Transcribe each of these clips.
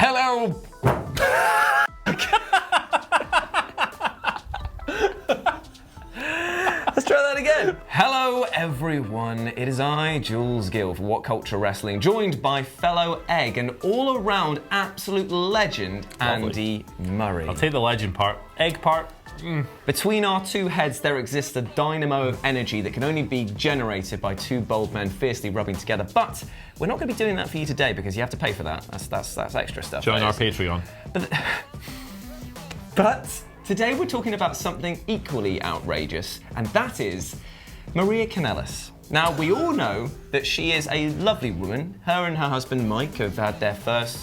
Hello. Let's try that again. Hello, everyone. It is I, Jules Gill, for WhatCulture Wrestling, joined by fellow Egg and all-around absolute legend, Andy Murray. I'll take the legend part. Egg part. Between our two heads, there exists a dynamo of energy that can only be generated by two bold men fiercely rubbing together. But we're not going to be doing that for you today because you have to pay for that. That's extra stuff. Join our Patreon. But today we're talking about something equally outrageous, and that is Maria Kanellis. Now, we all know that she is a lovely woman. Her and her husband Mike have had their first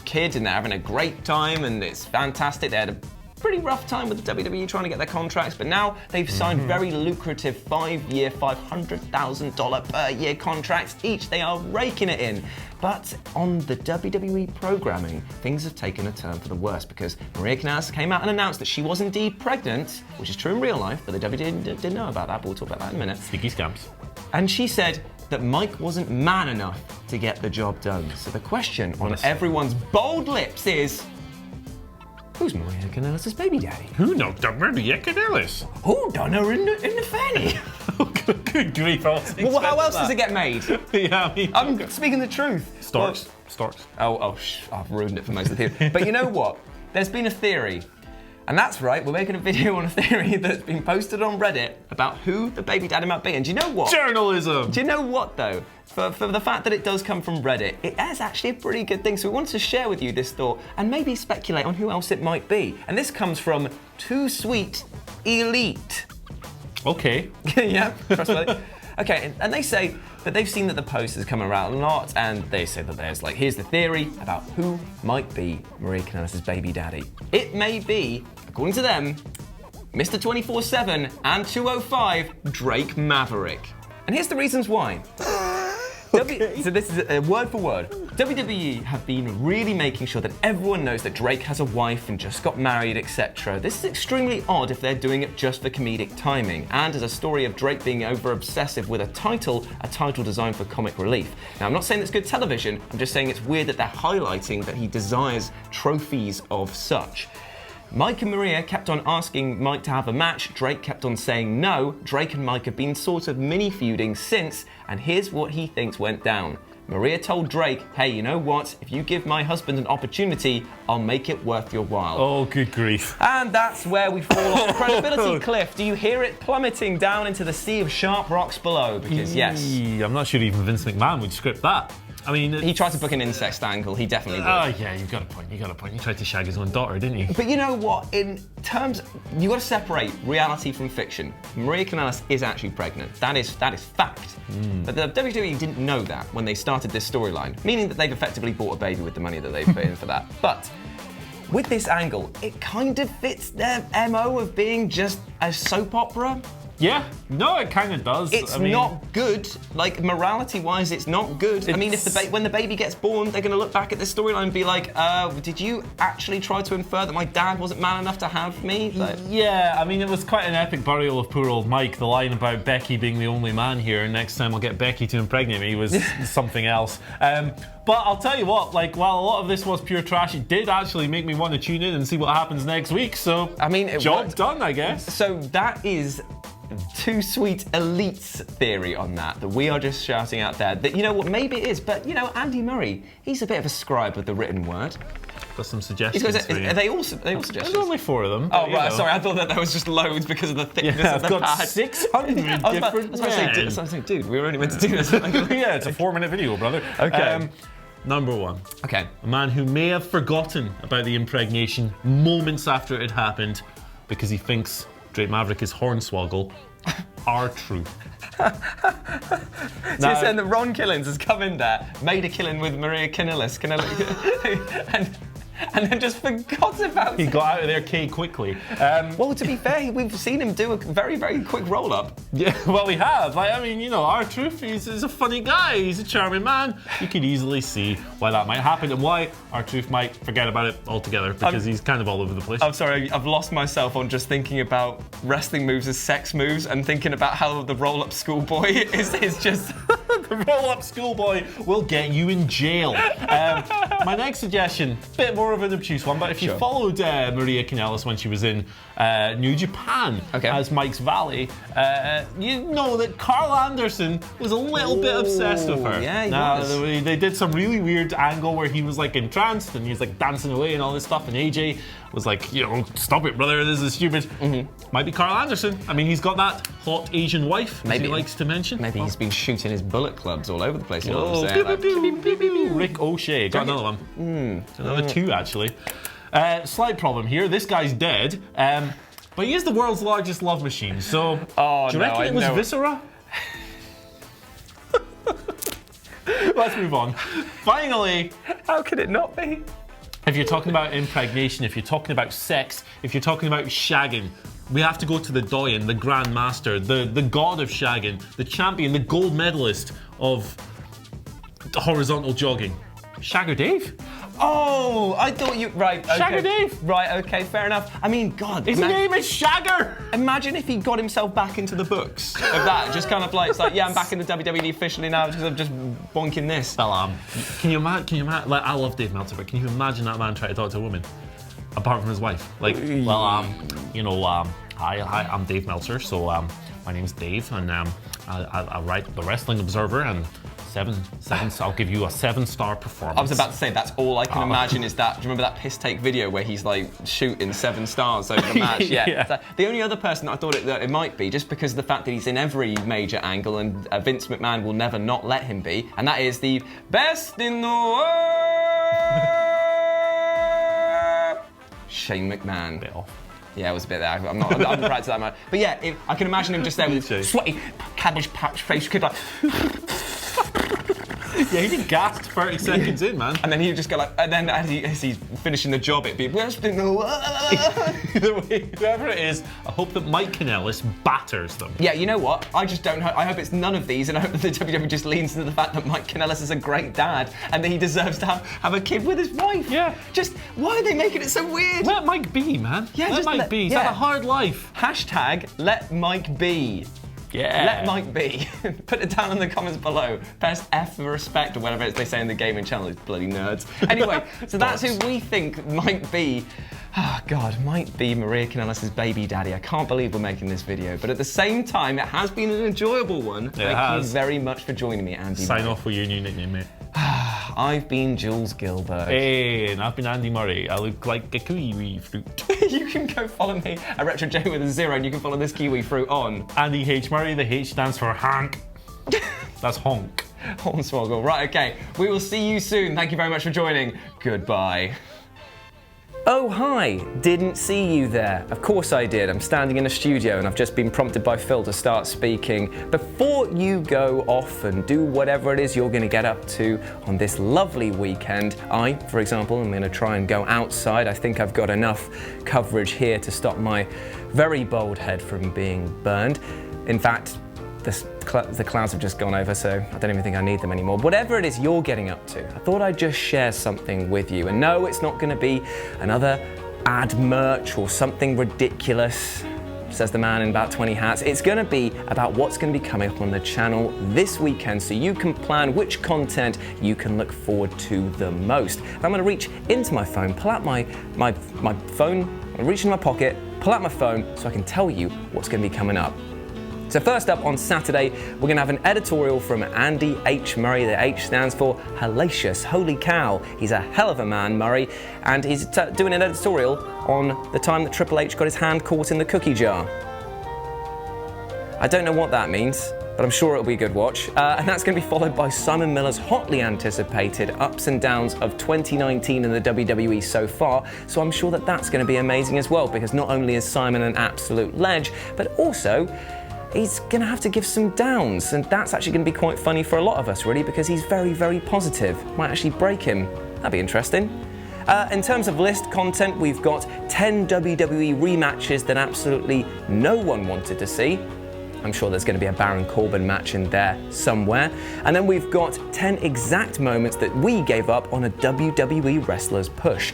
kid, and they're having a great time, and it's fantastic. They had a pretty rough time with the WWE trying to get their contracts, but now they've signed very lucrative 5-year, $500,000 per year contracts each. They are raking it in. But on the WWE programming, things have taken a turn for the worse because Maria Kanellis came out and announced that she was indeed pregnant, which is true in real life, but the WWE didn't know about that, but we'll talk about that in a minute. Sneaky scams. And she said that Mike wasn't man enough to get the job done. So the question on everyone's bold lips is, who's Maria Kanellis' baby daddy? Who knocked up Maria Kanellis? Who done her in the fanny? Good grief, Well, how else does it get made? Yeah, I mean, I'm speaking the truth. Storks. I've ruined it for most of the people. But you know what? There's been a theory. And that's right, we're making a video on a theory that's been posted on Reddit about who the baby daddy might be. And do you know what? Journalism! Do you know what, though? For the fact that it does come from Reddit, it is actually a pretty good thing. So we wanted to share with you this thought and maybe speculate on who else it might be. And this comes from Too Sweet Elite. Okay. Yeah, trustworthy. Okay, and they say that they've seen that the post has come around a lot, and they say that there's here's the theory about who might be Maria Kanellis' baby daddy. It may be, according to them, Mr. 24/7 and 205 Drake Maverick. And here's the reasons why. Okay. So this is a word for word. WWE have been really making sure that everyone knows that Drake has a wife and just got married, etc. This is extremely odd if they're doing it just for comedic timing, and as a story of Drake being over-obsessive with a title designed for comic relief. Now, I'm not saying it's good television, I'm just saying it's weird that they're highlighting that he desires trophies of such. Mike and Maria kept on asking Mike to have a match. Drake kept on saying no. Drake and Mike have been sort of mini-feuding since, and here's what he thinks went down. Maria told Drake, hey, you know what? If you give my husband an opportunity, I'll make it worth your while. Oh, good grief. And that's where we fall off the credibility cliff. Do you hear it plummeting down into the sea of sharp rocks below? Because yes. I'm not sure even Vince McMahon would script that. I mean, he tried to book an incest angle, he definitely would. Oh yeah, you've got a point. He tried to shag his own daughter, didn't he? But you know what? In terms, you got to separate reality from fiction. Maria Kanellis is actually pregnant. That is fact. But the WWE didn't know that when they started this storyline, meaning that they've effectively bought a baby with the money that they've put in for that. But with this angle, it kind of fits their MO of being just a soap opera. Yeah, no, it kind of does. It's not good. Like, morality-wise, it's not good. I mean, if when the baby gets born, they're going to look back at this storyline and be like, did you actually try to infer that my dad wasn't man enough to have me? Like, yeah, I mean, it was quite an epic burial of poor old Mike. The line about Becky being the only man here, and next time I'll get Becky to impregnate me was something else. But I'll tell you what, like, while a lot of this was pure trash, it did actually make me want to tune in and see what happens next week. So, I mean, job done, I guess. So that is Too Sweet Elite's theory on that we are just shouting out there. That, you know what, maybe it is, but, you know, Andy Murray, he's a bit of a scribe with the written word. Got some suggestions for you. Are they all suggestions? There's only 4 of them. Oh, right, sorry, I thought that there was just loads because of the thickness of the I've got pad. 600 different I was about to say, dude, we were only meant to do this. Yeah, it's a 4-minute video, brother. Okay. Number 1. Okay. A man who may have forgotten about the impregnation moments after it happened because he thinks Drake Maverick is Hornswoggle. R-Truth. So you're saying that Ron Killings has come in there, made a killing with Maria Kanellis, and then just forgot about it. He got out of there quickly. Well, to be fair, we've seen him do a very, very quick roll-up. Yeah, well, we have. Like, I mean, you know, R-Truth, he's a funny guy. He's a charming man. You could easily see why that might happen and why R-Truth might forget about it altogether because he's kind of all over the place. I'm sorry, I've lost myself on just thinking about wrestling moves as sex moves and thinking about how the roll-up schoolboy is just The roll-up schoolboy will get you in jail. My next suggestion, bit more of an obtuse one, but if you followed Maria Kanellis when she was in New Japan as Mike's valet, you know that Carl Anderson was a little bit obsessed with her. Yeah, he was. They did some really weird angle where he was like entranced and he was like dancing away and all this stuff, and AJ was like, stop it, brother, this is stupid. Might be Carl Anderson. I mean, he's got that hot Asian wife, as he likes to mention. Maybe he's been shooting his bullet clubs all over the place. You know Oh, what I'm saying? Rick O'Shea. Got another one. Another two, actually. Slight problem here. This guy's dead, but he is the world's largest love machine. So, do you reckon it was Viscera? Let's move on. Finally, how could it not be? If you're talking about impregnation, if you're talking about sex, if you're talking about shagging, we have to go to the Doyen, the Grand Master, the god of shagging, the champion, the gold medalist of horizontal jogging. Shagger Dave? Oh, I thought you... Right, okay. Shagger Dave? Right, okay, fair enough. I mean, God... His name is Shagger! Imagine if he got himself back into the books of that. Just kind of like, it's like, yeah, I'm back in the WWE officially now because I'm just bonking this. Well, can you imagine, like, I love Dave Meltzer, but can you imagine that man trying to talk to a woman? Apart from his wife. Like, well, hi, I'm Dave Meltzer, so my name's Dave, and I write the Wrestling Observer, and I'll give you a 7-star performance. I was about to say, that's all I can imagine is that. Do you remember that piss take video where he's like shooting 7 stars over the match? Yeah. The only other person that I thought it might be, just because of the fact that he's in every major angle and Vince McMahon will never not let him be, and that is the best in the world, Shane McMahon. Bit off. Yeah, it was a bit there. I'm not practiced that much. But yeah, I can imagine him just there with his sweaty cabbage patch face, kid like. Yeah, he did gasped 30 seconds in, man. And then he would just go like, and then as he's finishing the job, it'd be, whoever it is, I hope that Mike Kanellis batters them. Yeah, you know what? I just don't hope, I hope it's none of these, and I hope that the WWE just leans into the fact that Mike Kanellis is a great dad, and that he deserves to have a kid with his wife. Yeah. Just, why are they making it so weird? Let Mike be, man. Yeah, let Mike be. He's had a hard life. Hashtag, let Mike be. Yeah. Let Mike be. Put it down in the comments below. Best F for respect, or whatever it is they say in the gaming channel, these bloody nerds. Anyway, so that's who we think might be, might be Maria Kanellis' baby daddy. I can't believe we're making this video, but at the same time, it has been an enjoyable one. Thank you very much for joining me, Andy. Sign off with your new nickname, mate. I've been Jules Gilbert. Hey, and I've been Andy Murray. I look like a kiwi fruit. You can go follow me at RetroJ with a 0, and you can follow this kiwi fruit on Andy H. Murray. The H stands for Hank. That's honk. Hornswoggle. Right, okay. We will see you soon. Thank you very much for joining. Goodbye. Oh, hi. Didn't see you there. Of course I did. I'm standing in a studio and I've just been prompted by Phil to start speaking. Before you go off and do whatever it is you're going to get up to on this lovely weekend, I, for example, am going to try and go outside. I think I've got enough coverage here to stop my very bald head from being burned. In fact, the clouds have just gone over, so I don't even think I need them anymore. Whatever it is you're getting up to, I thought I'd just share something with you. And no, it's not going to be another ad merch or something ridiculous, says the man in about 20 hats. It's going to be about what's going to be coming up on the channel this weekend, so you can plan which content you can look forward to the most. And I'm going to reach into my phone, pull out my phone, I'm going to reach into my pocket, pull out my phone so I can tell you what's going to be coming up. So first up on Saturday, we're going to have an editorial from Andy H. Murray. The H stands for hellacious. Holy cow, he's a hell of a man, Murray. And he's doing an editorial on the time that Triple H got his hand caught in the cookie jar. I don't know what that means, but I'm sure it'll be a good watch. And that's going to be followed by Simon Miller's hotly anticipated ups and downs of 2019 in the WWE so far. So I'm sure that that's going to be amazing as well, because not only is Simon an absolute ledge, but also he's going to have to give some downs, and that's actually going to be quite funny for a lot of us, really, because he's very, very positive. Might actually break him. That'd be interesting. In terms of list content, we've got 10 WWE rematches that absolutely no one wanted to see. I'm sure there's going to be a Baron Corbin match in there somewhere. And then we've got 10 exact moments that we gave up on a WWE wrestler's push.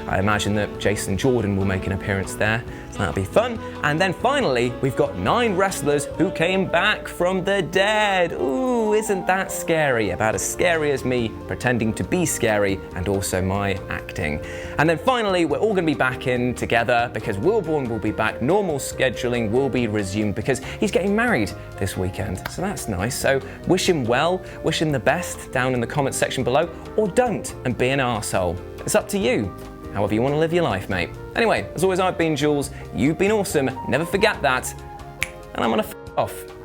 I imagine that Jason Jordan will make an appearance there, so that'll be fun. And then finally, we've got 9 wrestlers who came back from the dead. Ooh, who isn't that scary, about as scary as me pretending to be scary, and also my acting. And then finally, we're all going to be back in together because Wilborn will be back. Normal scheduling will be resumed because he's getting married this weekend. So that's nice. So wish him well, wish him the best down in the comments section below, or don't and be an arsehole. It's up to you. However you want to live your life, mate. Anyway, as always, I've been Jules. You've been awesome. Never forget that. And I'm gonna f off.